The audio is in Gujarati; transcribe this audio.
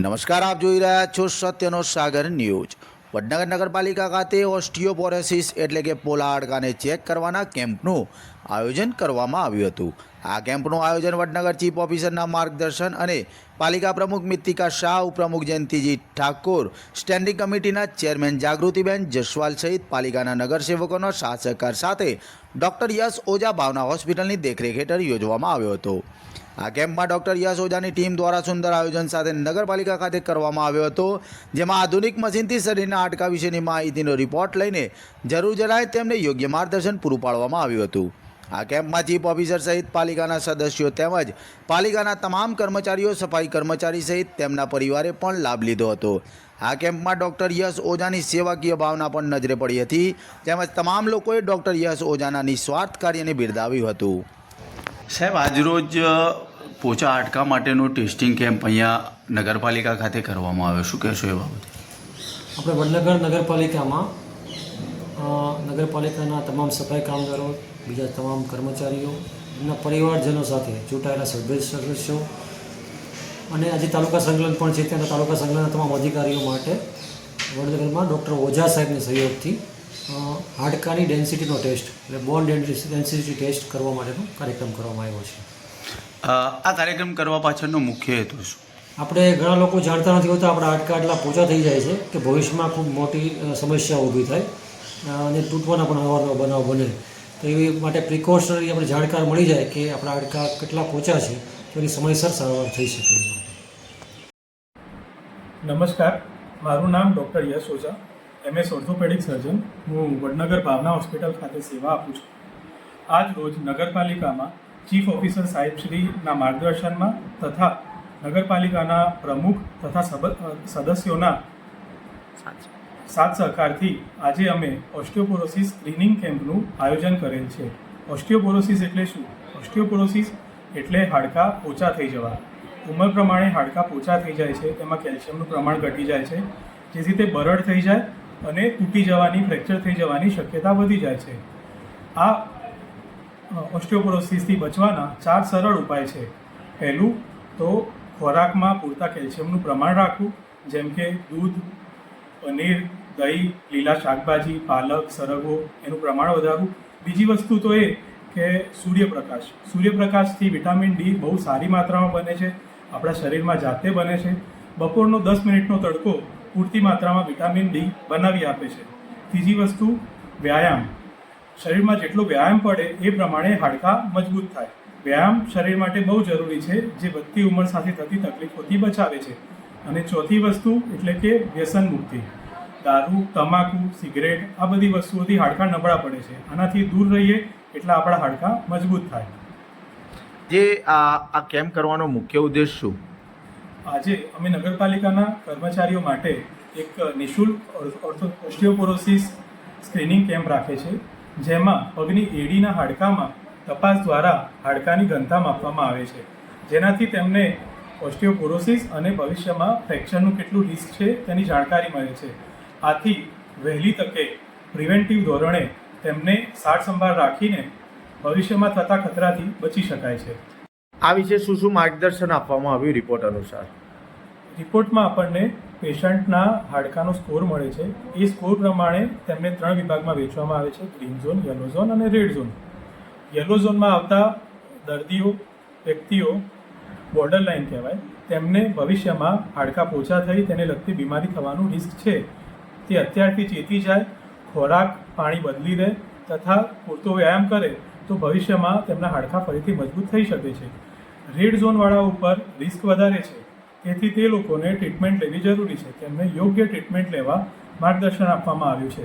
નમસ્કાર, આપ જોઈ રહ્યા છો સત્યનો સાગર ન્યૂઝ। વડનગર નગરપાલિકા ખાતે ઓસ્ટિયોપોરોસિસ એટલે કે પોલા હાડકાને ચેક કરવાના કેમ્પનું આયોજન કરવામાં આવ્યું હતું। આ કેમ્પનું આયોજન વડનગર ચીફ ઓફિસરના માર્ગદર્શન અને પાલિકા પ્રમુખ મિત્તિકા શાહ, ઉપપ્રમુખ જયંતિજી ઠાકોર, સ્ટેન્ડિંગ કમિટીના ચેરમેન જાગૃતિબેન જસવાલ સહિત પાલિકાના નગરસેવકોના સાથ સહકાર સાથે ડૉક્ટર યશ ઓઝા ભાવના હોસ્પિટલની દેખરેખ હેઠળ યોજવામાં આવ્યો હતો। આ કેમ્પમાં ડૉક્ટર યશ ઓઝાની ટીમ દ્વારા સુંદર આયોજન સાથે નગરપાલિકા ખાતે કરવામાં આવ્યો હતો, જેમાં આધુનિક મશીનથી શરીરના હાડકા વિશેની માહિતીનો રિપોર્ટ લઈને જરૂર જણાય તેમને યોગ્ય માર્ગદર્શન પૂરું પાડવામાં આવ્યું હતું। આ કેમ્પમાં ચીફ ઓફિસર સહિત પાલિકાના સદસ્યો તેમજ પાલિકાના તમામ કર્મચારીઓ, સફાઈ કર્મચારી સહિત તેમના પરિવારે પણ લાભ લીધો હતો। આ કેમ્પમાં ડૉક્ટર યશ ઓઝાની સેવાકીય ભાવના પણ નજરે પડી હતી, તેમજ તમામ લોકોએ ડૉક્ટર યશ ઓઝાના નિસ્વાર્થ કાર્યને બિરદાવ્યું હતું। સાહેબ, આજરોજ પોચા હાડકા માટેનો ટેસ્ટિંગ કેમ્પ અહીંયા નગરપાલિકા ખાતે કરવામાં આવ્યો, શું કહેશો એ બાબતે? આપણે વડનગર નગરપાલિકામાં નગરપાલિકાના તમામ સફાઈ કામદારો, બીજા તમામ કર્મચારીઓ, એમના પરિવારજનો સાથે ચૂંટાયેલા સદસ્યો અને આજે તાલુકા સંકલન પણ છે, તેના તાલુકા સંકલનના તમામ અધિકારીઓ માટે વડનગરમાં ડૉક્ટર ઓઝા સાહેબના સહયોગથી હાડકાની ડેન્સિટીનો ટેસ્ટ એટલે બોન ડેન્સિટી ટેસ્ટ કરવા માટેનો કાર્યક્રમ કરવામાં આવ્યો છે। આ કાર્યક્રમ કરવા પાછળનો મુખ્ય હેતુ શું? આપણે ઘણા લોકો જાણતા નથી હોતા, આપણા હાડકા એટલા પોચા થઈ જાય છે કે ભવિષ્યમાં ખૂબ મોટી સમસ્યા ઊભી થાય અને તૂટવાના પણ અવારનવાર બનાવ બને, તો એવી માટે પ્રિકોશનરી આપણે જાણકાર મળી જાય કે આપણા હાડકા કેટલા પોચા છે તો એની સમયસર સારવાર થઈ શકે। નમસ્કાર, મારું નામ ડૉક્ટર યશ ઓઝા, MS ઓર્થોપેડિક સર્જન। હું વડનગર ભાવના હોસ્પિટલ ખાતે સેવા આપું છું। આજ રોજ નગરપાલિકામાં ચીફ ઓફિસર સાહેબશ્રીના માર્ગદર્શનમાં તથા નગરપાલિકાના પ્રમુખ તથા સદસ્યોના સાથ સહકારથી આજે અમે ઓસ્ટિયોપોરોસિસ સ્ક્રીનિંગ કેમ્પનું આયોજન કરેલ છે। ઓસ્ટિયોપોરોસિસ એટલે શું? ઓસ્ટિયોપોરોસિસ એટલે હાડકાં પોચા થઈ જવા। ઉંમર પ્રમાણે હાડકાં પોચા થઈ જાય છે, તેમાં કેલ્શિયમનું પ્રમાણ ઘટી જાય છે, જેથી તે બરડ થઈ જાય અને તૂટી જવાની, ફ્રેક્ચર થઈ જવાની શક્યતા વધી જાય છે। આ ઓસ્ટિયોપોરોસિસથી બચવાના 4 સરળ ઉપાય છે। પહેલું તો ખોરાકમાં પૂરતા કેલ્શિયમનું પ્રમાણ રાખવું, જેમ કે દૂધ, પનીર, દહીં, લીલા શાકભાજી, પાલક, સરગવો એનું પ્રમાણ વધારવું। બીજી વસ્તુ તો એ કે સૂર્યપ્રકાશથી વિટામિન ડી બહુ સારી માત્રામાં બને છે, આપણા શરીરમાં જાતે બને છે। બપોરનો 10 મિનિટનો તડકો પૂરતી માત્રામાં વિટામિન ડી બનાવી આપે છે। ત્રીજી વસ્તુ વ્યાયામ। શરીરમાં જેટલો વ્યાયામ પડે એ પ્રમાણે હાડકાં મજબૂત થાય। વ્યાયામ શરીર માટે બહુ જરૂરી છે, જે વધતી ઉંમર સાથે થતી તકલીફોથી બચાવે છે। અને ચોથી વસ્તુ એટલે કે વ્યસન મુક્તિ। દારૂ, તમાકુ, સિગરેટ આ બધી વસ્તુઓથી હાડકાં નબળા પડે છે। આનાથી દૂર રહીએ એટલે આપણા હાડકાં મજબૂત થાય। જે આ કેમ્પ કરવાનો મુખ્ય ઉદ્દેશ શું? આજે અમે નગરપાલિકાના કર્મચારીઓ માટે એક નિઃશુલ્ક ઓસ્ટિયોપોરોસિસ સ્ક્રીનિંગ કેમ્પ રાખે છે, જેમાં પગની એડીના હાડકામાં તપાસ દ્વારા હાડકાની ઘનતા માપવામાં આવે છે, જેનાથી તેમને ઓસ્ટિયોપોરોસિસ અને ભવિષ્યમાં ફ્રેક્ચરનું કેટલું રિસ્ક છે તેની જાણકારી મળે છે। આથી વહેલી તકે પ્રિવેન્ટિવ ધોરણે તેમને સાર સંભાળ રાખીને ભવિષ્યમાં થતા ખતરાથી બચી શકાય છે। આ વિશે શું શું માર્ગદર્શન આપવામાં આવ્યું રિપોર્ટ અનુસાર? રિપોર્ટમાં આપણને પેશન્ટના હાડકાનો સ્કોર મળે છે। એ સ્કોર પ્રમાણે તેમને 3 વિભાગમાં વહેંચવામાં આવે છે: ગ્રીન ઝોન, યલો ઝોન અને રેડ ઝોન। યલો ઝોનમાં આવતા દર્દીઓ, વ્યક્તિઓ બોર્ડર લાઇન કહેવાય, તેમને ભવિષ્યમાં હાડકાં પોચા થઈ તેને લગતી બીમારી થવાનું રિસ્ક છે, તે અત્યારથી ચેતી જાય, ખોરાક, પાણી બદલી દે તથા પૂરતો વ્યાયામ કરે તો ભવિષ્યમાં તેમના હાડકાં ફરીથી મજબૂત થઈ શકે છે। રેડ ઝોનવાળા ઉપર રિસ્ક વધારે છે, તેથી તે લોકોને ટ્રીટમેન્ટ લેવી જરૂરી છે, તેમને યોગ્ય ટ્રીટમેન્ટ લેવા માર્ગદર્શન આપવામાં આવ્યું છે।